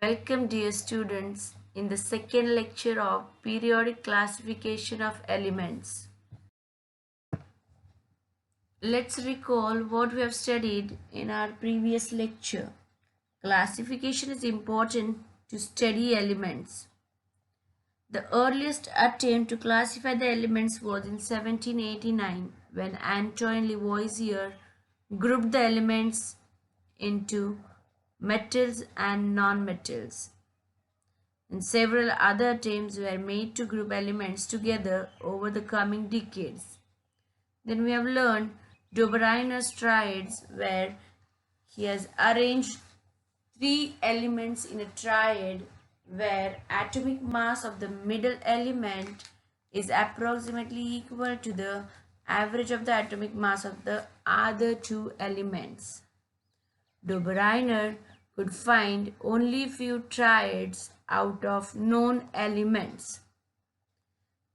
Welcome, dear students, in the second lecture of periodic classification of elements. Let's recall what we have studied in our previous lecture. Classification is important to study elements. The earliest attempt to classify the elements was in 1789 when Antoine Lavoisier grouped the elements into metals and nonmetals, and several other attempts were made to group elements together over the coming decades. Then we have learned Dobereiner's triads, where he has arranged three elements in a triad where atomic mass of the middle element is approximately equal to the average of the atomic mass of the other two elements. Dobereiner could find only few triads out of known elements.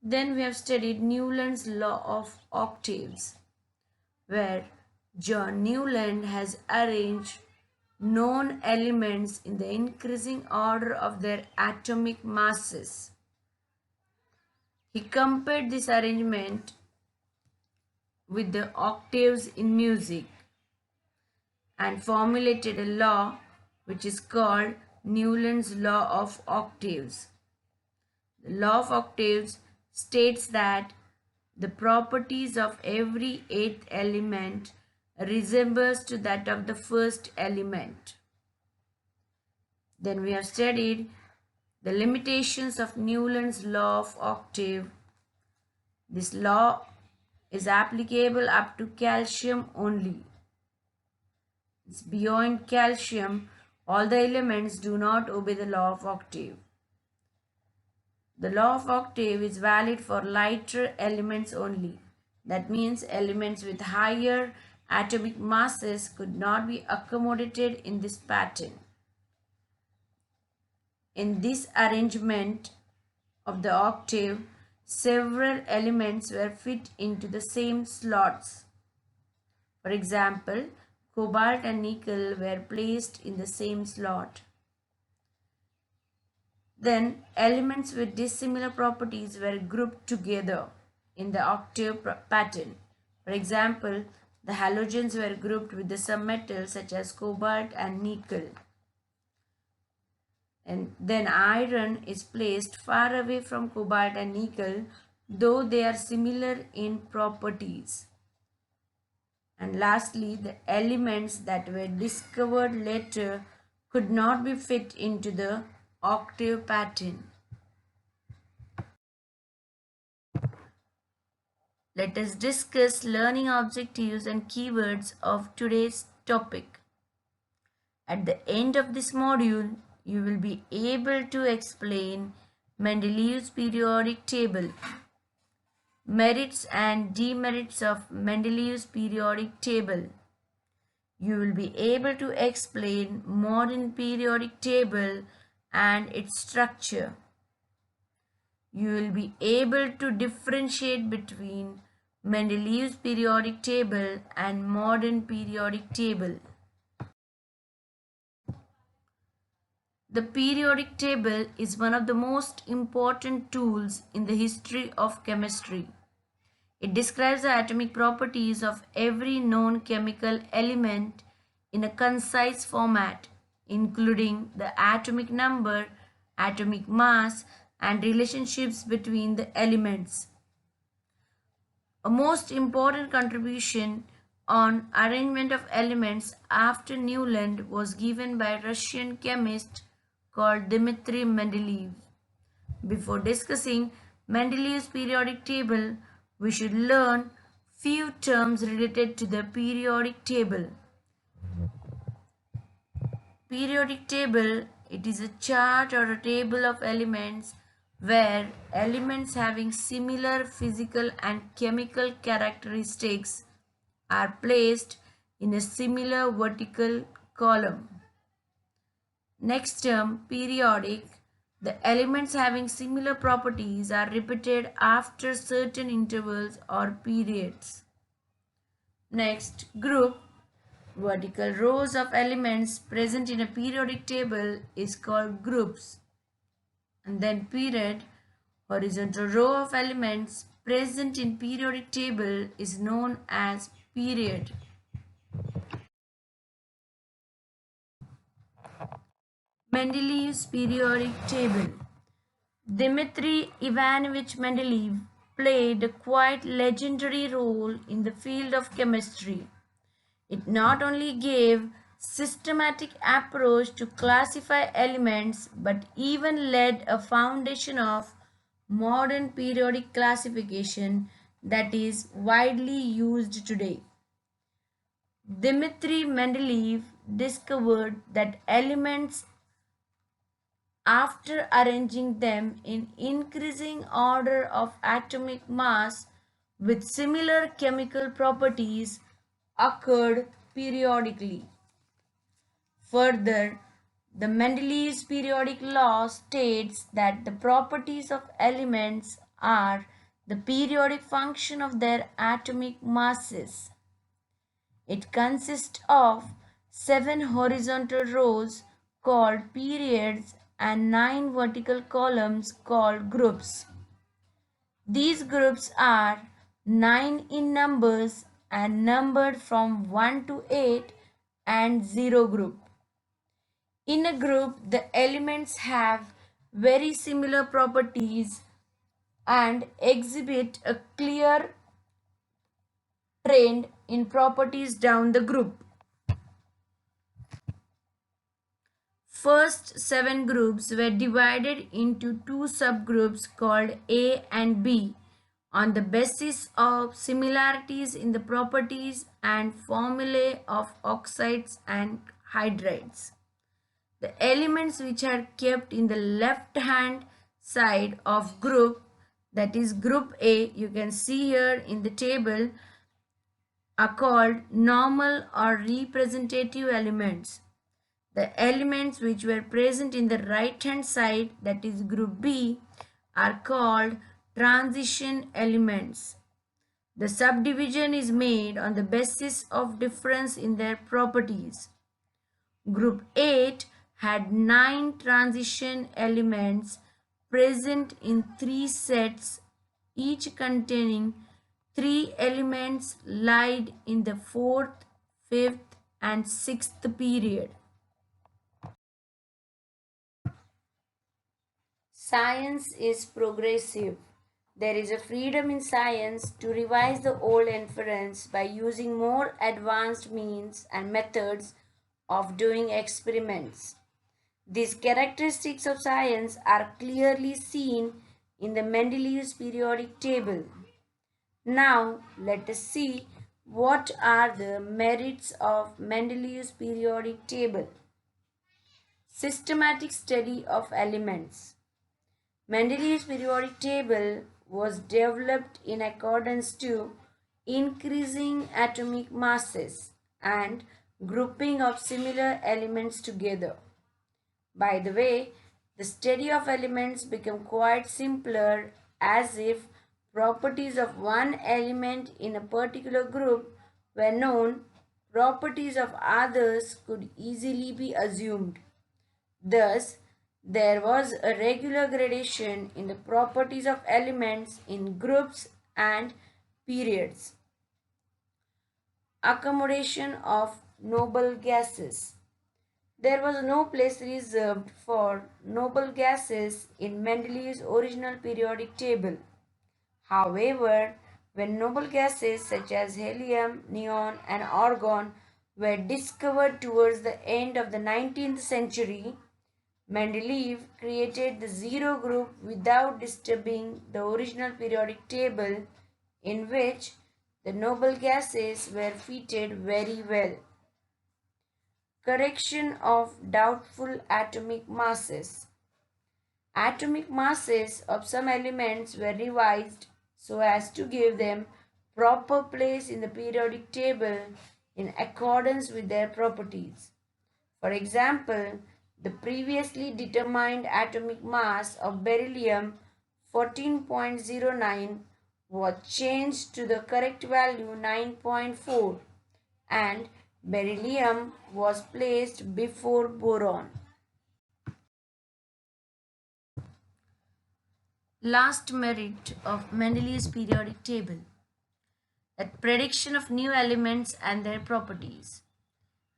Then we have studied Newland's law of octaves, where John Newland has arranged known elements in the increasing order of their atomic masses. He compared this arrangement with the octaves in music and formulated a law which is called Newland's law of octaves. The law of octaves states that the properties of every eighth element resembles to that of the first element. Then we have studied the limitations of Newland's law of octave. This law is applicable up to calcium only. Beyond calcium, all the elements do not obey the law of octave. The law of octave is valid for lighter elements only. That means elements with higher atomic masses could not be accommodated in this pattern. In this arrangement of the octave, several elements were fit into the same slots. For example, cobalt and nickel were placed in the same slot. Then elements with dissimilar properties were grouped together in the octave pattern. For example, the halogens were grouped with the some metals such as cobalt and nickel. And then iron is placed far away from cobalt and nickel, though they are similar in properties. And lastly, the elements that were discovered later could not be fit into the octave pattern. Let us discuss learning objectives and keywords of today's topic. At the end of this module, you will be able to explain Mendeleev's periodic table, merits and demerits of Mendeleev's periodic table. You will be able to explain modern periodic table and its structure. You will be able to differentiate between Mendeleev's periodic table and modern periodic table. The periodic table is one of the most important tools in the history of chemistry. It describes the atomic properties of every known chemical element in a concise format, including the atomic number, atomic mass, and relationships between the elements. A most important contribution on arrangement of elements after Newland was given by a Russian chemist called Dmitry Mendeleev. Before discussing Mendeleev's periodic table, we should learn few terms related to the periodic table. Periodic table, it is a chart or a table of elements where elements having similar physical and chemical characteristics are placed in a similar vertical column. Next term, periodic. The elements having similar properties are repeated after certain intervals or periods. Next, group. vertical rows of elements present in a periodic table is called groups. And then period, horizontal row of elements present in periodic table is known as period. Mendeleev's periodic table. Dmitry Ivanovich Mendeleev played a quite legendary role in the field of chemistry. It not only gave systematic approach to classify elements but even laid a foundation of modern periodic classification that is widely used today. Dmitry Mendeleev discovered that elements, after arranging them in increasing order of atomic mass with similar chemical properties, occurred periodically. Further, the Mendeleev's periodic law states that the properties of elements are the periodic function of their atomic masses. It consists of 7 horizontal rows called periods and 9 vertical columns called groups. These groups are 9 in numbers and numbered from 1 to 8 and 0 group. In a group, the elements have very similar properties and exhibit a clear trend in properties down the group. First 7 groups were divided into 2 subgroups called A and B on the basis of similarities in the properties and formulae of oxides and hydrides. The elements which are kept in the left hand side of group, that is group A, you can see here in the table, are called normal or representative elements. The elements which were present in the right hand side, that is group B, are called transition elements. The subdivision is made on the basis of difference in their properties. Group 8 had 9 transition elements present in 3 sets, each containing 3 elements lied in the 4th, 5th and 6th period. Science is progressive. There is a freedom in science to revise the old inference by using more advanced means and methods of doing experiments. These characteristics of science are clearly seen in the Mendeleev's periodic table. Now let us see what are the merits of Mendeleev's periodic table. Systematic study of elements. Mendeleev's periodic table was developed in accordance to increasing atomic masses and grouping of similar elements together. By the way, the study of elements became quite simpler as if properties of one element in a particular group were known, properties of others could easily be assumed. Thus, there was a regular gradation in the properties of elements in groups and periods. Accommodation of noble gases. There was no place reserved for noble gases in Mendeleev's original periodic table. However, when noble gases such as helium, neon, and argon were discovered towards the end of the 19th century, Mendeleev created the zero group without disturbing the original periodic table, in which the noble gases were fitted very well. Correction of doubtful atomic masses. Atomic masses of some elements were revised so as to give them proper place in the periodic table in accordance with their properties. For example, the previously determined atomic mass of beryllium 14.09 was changed to the correct value 9.4 and Beryllium was placed before boron. Last merit of Mendeleev's periodic table, that prediction of new elements and their properties.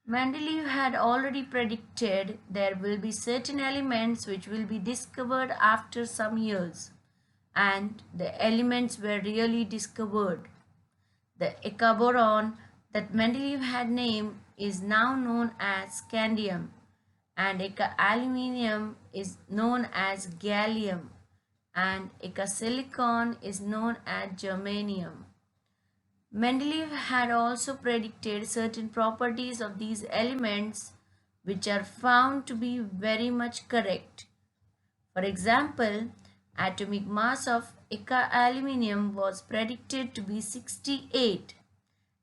Mendeleev had already predicted there will be certain elements which will be discovered after some years, and the elements were really discovered. The Eka boron that Mendeleev had named is now known as scandium, and Eka aluminium is known as gallium, and Eka silicon is known as germanium. Mendeleev had also predicted certain properties of these elements which are found to be very much correct. For example, atomic mass of Eka aluminium was predicted to be 68,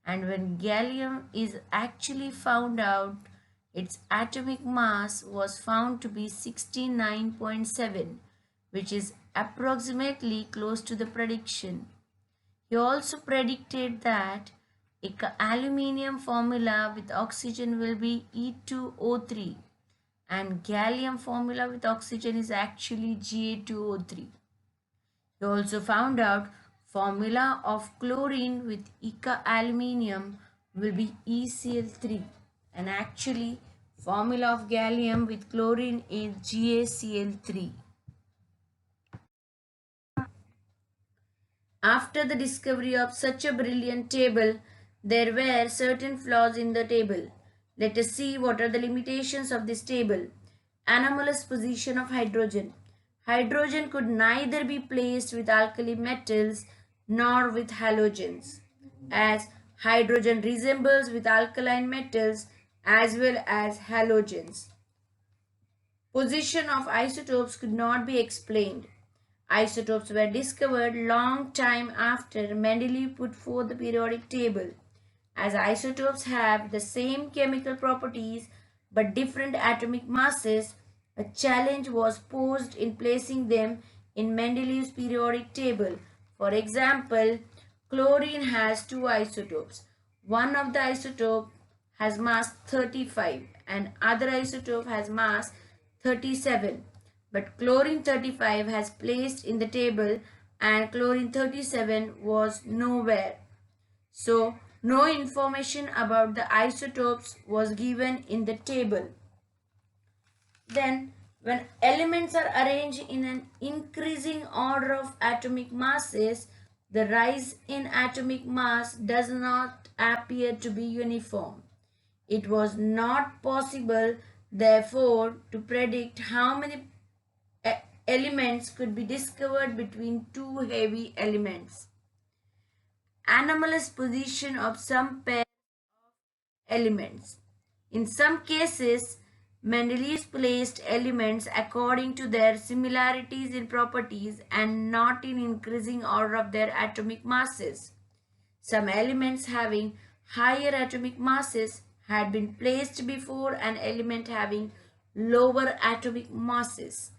and when gallium is actually found out, its atomic mass was found to be 69.7, which is approximately close to the prediction. He also predicted that aluminium formula with oxygen will be E2O3, and gallium formula with oxygen is actually Ga2O3. He also found out formula of chlorine with aluminium will be ECl3, and actually formula of gallium with chlorine is GaCl3. After the discovery of such a brilliant table, there were certain flaws in the table. Let us see what are the limitations of this table. Anomalous position of hydrogen. Hydrogen could neither be placed with alkali metals nor with halogens, as hydrogen resembles with alkaline metals as well as halogens. Position of isotopes could not be explained. Isotopes were discovered long time after Mendeleev put forth the periodic table. As isotopes have the same chemical properties but different atomic masses, a challenge was posed in placing them in Mendeleev's periodic table. For example, chlorine has two isotopes. One of the isotope has mass 35 and other isotope has mass 37. But chlorine 35 has placed in the table and chlorine 37 was nowhere. So, no information about the isotopes was given in the table. Then, when elements are arranged in an increasing order of atomic masses, the rise in atomic mass does not appear to be uniform. It was not possible, therefore, to predict how many elements could be discovered between two heavy elements. Anomalous position of some pair of elements. In some cases, Mendeleev placed elements according to their similarities in properties and not in increasing order of their atomic masses. Some elements having higher atomic masses had been placed before an element having lower atomic masses.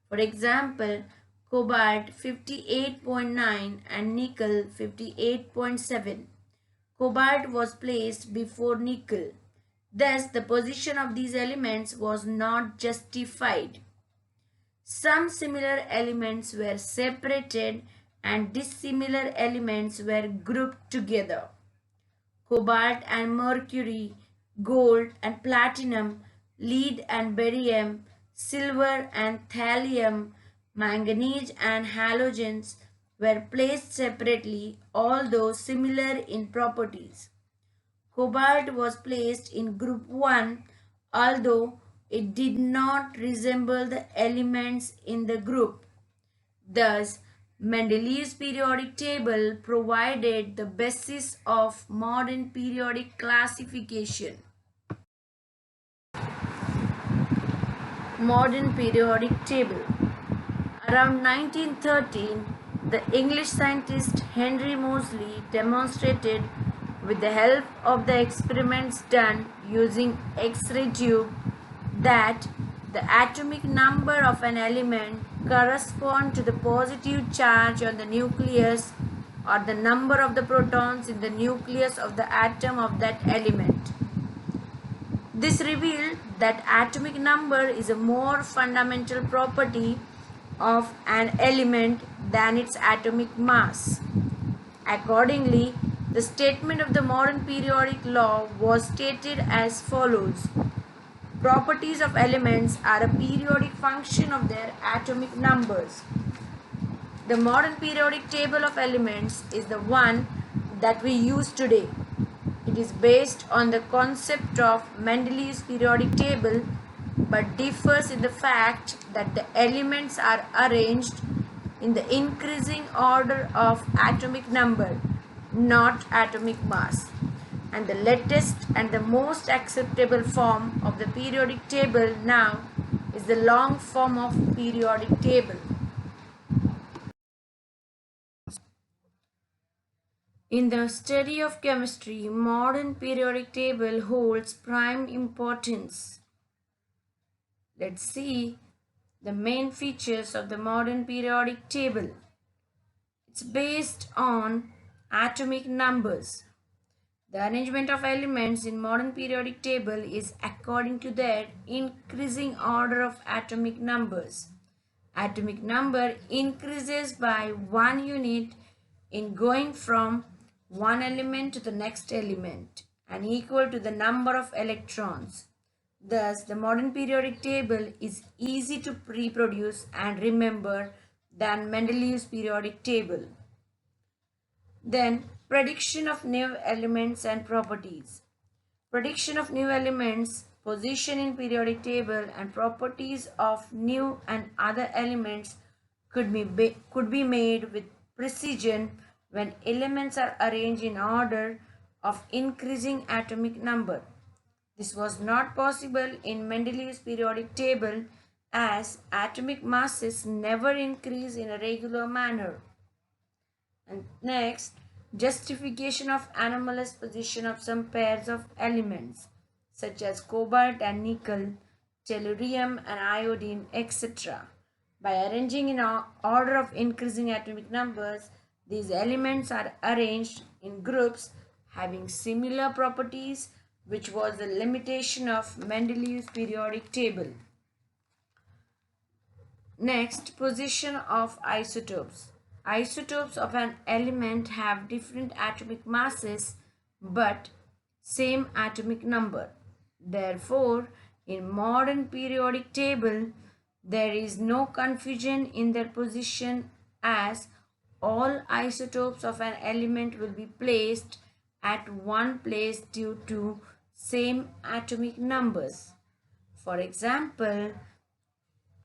For example, cobalt 58.9 and nickel 58.7. Cobalt was placed before nickel. Thus, the position of these elements was not justified. Some similar elements were separated and dissimilar elements were grouped together. Cobalt and mercury, gold and platinum, lead and barium, silver and thallium, manganese and halogens were placed separately, although similar in properties. Cobalt was placed in group 1, although it did not resemble the elements in the group. Thus, Mendeleev's periodic table provided the basis of modern periodic classification. Modern periodic table. Around 1913, the English scientist Henry Moseley demonstrated, with the help of the experiments done using X-ray tube, that the atomic number of an element corresponds to the positive charge on the nucleus or the number of the protons in the nucleus of the atom of that element. This revealed that atomic number is a more fundamental property of an element than its atomic mass. Accordingly, the statement of the modern periodic law was stated as follows. Properties of elements are a periodic function of their atomic numbers. The modern periodic table of elements is the one that we use today. It is based on the concept of Mendeleev's periodic table but differs in the fact that the elements are arranged in the increasing order of atomic number, not atomic mass. And the latest and the most acceptable form of the periodic table now is the long form of periodic table. In the study of chemistry, modern periodic table holds prime importance. Let's see the main features of the modern periodic table. It's based on atomic numbers. The arrangement of elements in modern periodic table is according to their increasing order of atomic numbers. Atomic number increases by 1 unit in going from one element to the next element and equal to the number of electrons. Thus, the modern periodic table is easy to reproduce and remember than Mendeleev's periodic table. Then, prediction of new elements and properties. Prediction of new elements, position in periodic table, and properties of new and other elements could be made with precision when elements are arranged in order of increasing atomic number. This was not possible in Mendeleev's periodic table as atomic masses never increase in a regular manner. And next, justification of anomalous position of some pairs of elements such as cobalt and nickel, tellurium and iodine, etc. By arranging in order of increasing atomic numbers, these elements are arranged in groups having similar properties, which was the limitation of Mendeleev's periodic table. Next, position of isotopes. Isotopes of an element have different atomic masses but same atomic number. Therefore, in modern periodic table, there is no confusion in their position as all isotopes of an element will be placed at one place due to same atomic numbers. For example,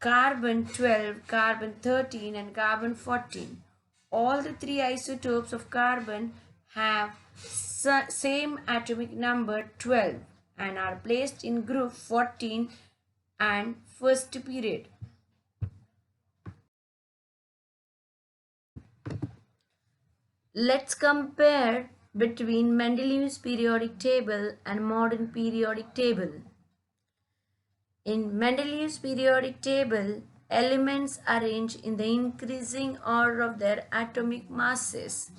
carbon 12, carbon 13 and carbon 14. All the three isotopes of carbon have same atomic number 12 and are placed in group 14 and first period. Let's compare between Mendeleev's periodic table and modern periodic table. In Mendeleev's periodic table, elements arrange in the increasing order of their atomic masses,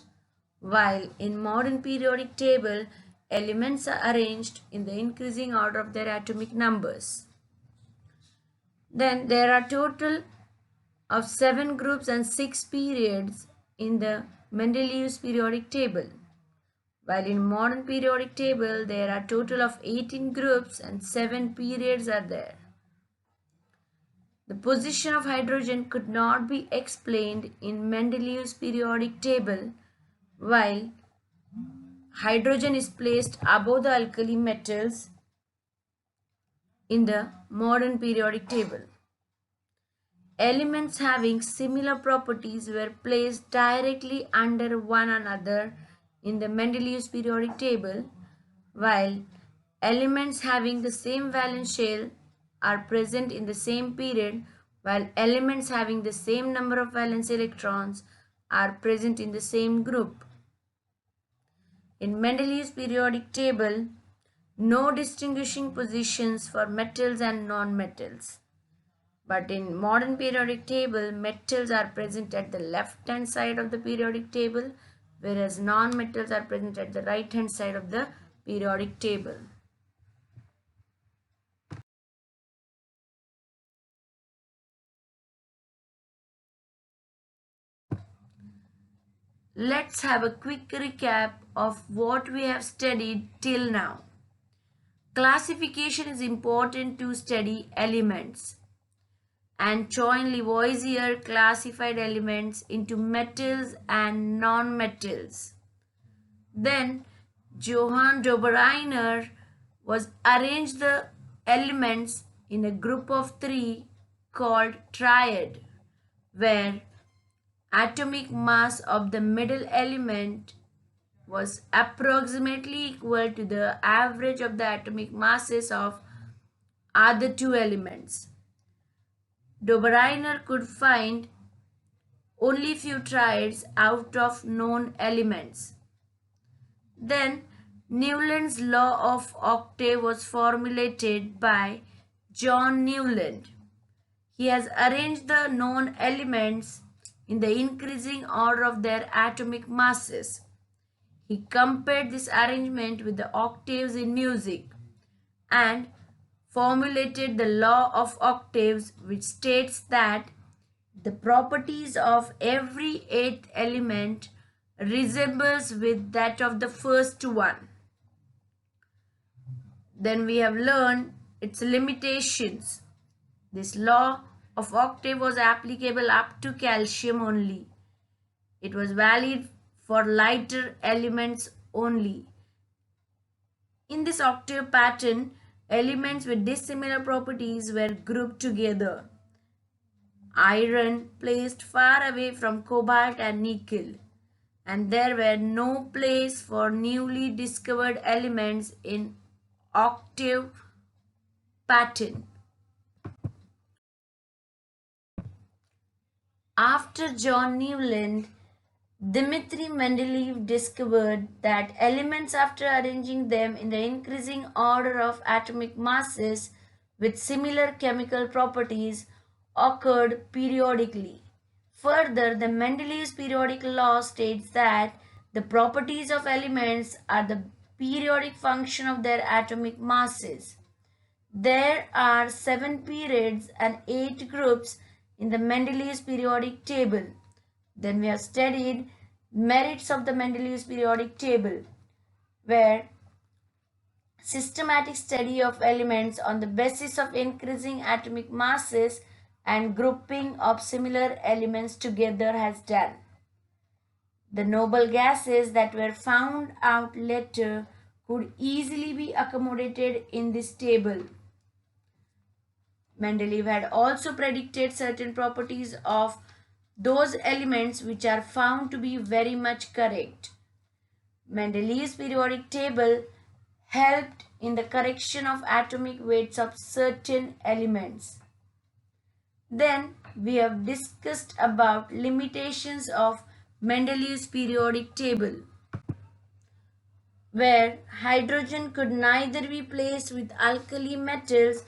while in modern periodic table, elements are arranged in the increasing order of their atomic numbers. Then there are total of 7 groups and 6 periods in the Mendeleev's periodic table, while in modern periodic table there are total of 18 groups and 7 periods are there. The position of hydrogen could not be explained in Mendeleev's periodic table, while hydrogen is placed above the alkali metals in the modern periodic table. Elements having similar properties were placed directly under one another in the Mendeleev's periodic table, while elements having the same valence shell are present in the same period, while elements having the same number of valence electrons are present in the same group. In Mendeleev's periodic table, no distinguishing positions for metals and non-metals. But in modern periodic table, metals are present at the left hand side of the periodic table, whereas non-metals are present at the right hand side of the periodic table. Let's have a quick recap of what we have studied till now. Classification is important to study elements. Antoine Lavoisier classified elements into metals and non-metals. Then Johann Dobereiner was arranged the elements in a group of three called triad, where atomic mass of the middle element was approximately equal to the average of the atomic masses of other two elements. Dobereiner could find only few triads out of known elements. Then Newland's law of octave was formulated by John Newland. He has arranged the known elements in the increasing order of their atomic masses. He compared this arrangement with the octaves in music and formulated the law of octaves, which states that the properties of every eighth element resembles with that of the first one. Then we have learned its limitations. This law of octave was applicable up to calcium only. It was valid for lighter elements only. In this octave pattern, elements with dissimilar properties were grouped together. Iron placed far away from cobalt and nickel, and there were no place for newly discovered elements in octave pattern. After John Newland, Dmitry Mendeleev discovered that elements, after arranging them in the increasing order of atomic masses with similar chemical properties, occurred periodically. Further, the Mendeleev's periodic law states that the properties of elements are the periodic function of their atomic masses. There are 7 periods and 8 groups in the Mendeleev's periodic table. Then we have studied merits of the Mendeleev's periodic table, where systematic study of elements on the basis of increasing atomic masses and grouping of similar elements together has done. The noble gases that were found out later could easily be accommodated in this table. Mendeleev had also predicted certain properties of those elements which are found to be very much correct. Mendeleev's periodic table helped in the correction of atomic weights of certain elements. Then we have discussed about limitations of Mendeleev's periodic table, where hydrogen could neither be placed with alkali metals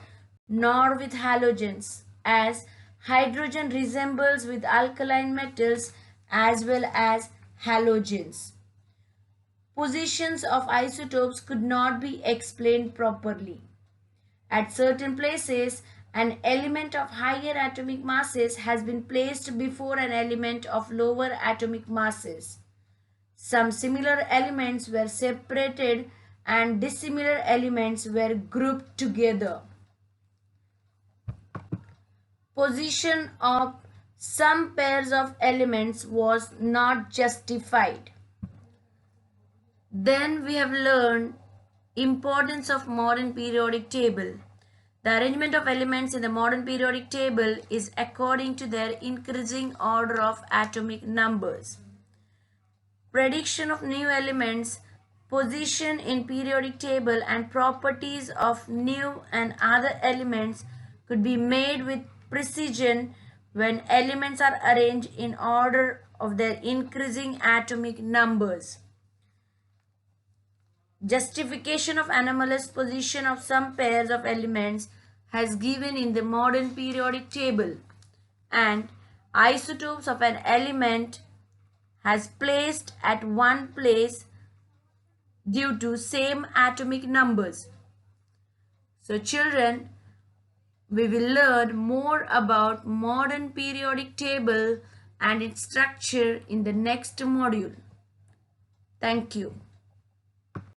nor with halogens, as hydrogen resembles with alkaline metals as well as halogens. Positions of isotopes could not be explained properly. At certain places, an element of higher atomic masses has been placed before an element of lower atomic masses. Some similar elements were separated and dissimilar elements were grouped together. Position of some pairs of elements was not justified. Then we have learned importance of modern periodic table. The arrangement of elements in the modern periodic table is according to their increasing order of atomic numbers. Prediction of new elements, position in periodic table, and properties of new and other elements could be made with precision when elements are arranged in order of their increasing atomic numbers. Justification of anomalous position of some pairs of elements has given in the modern periodic table, and isotopes of an element has placed at one place due to same atomic numbers. So children, we will learn more about modern periodic table and its structure in the next module. Thank you.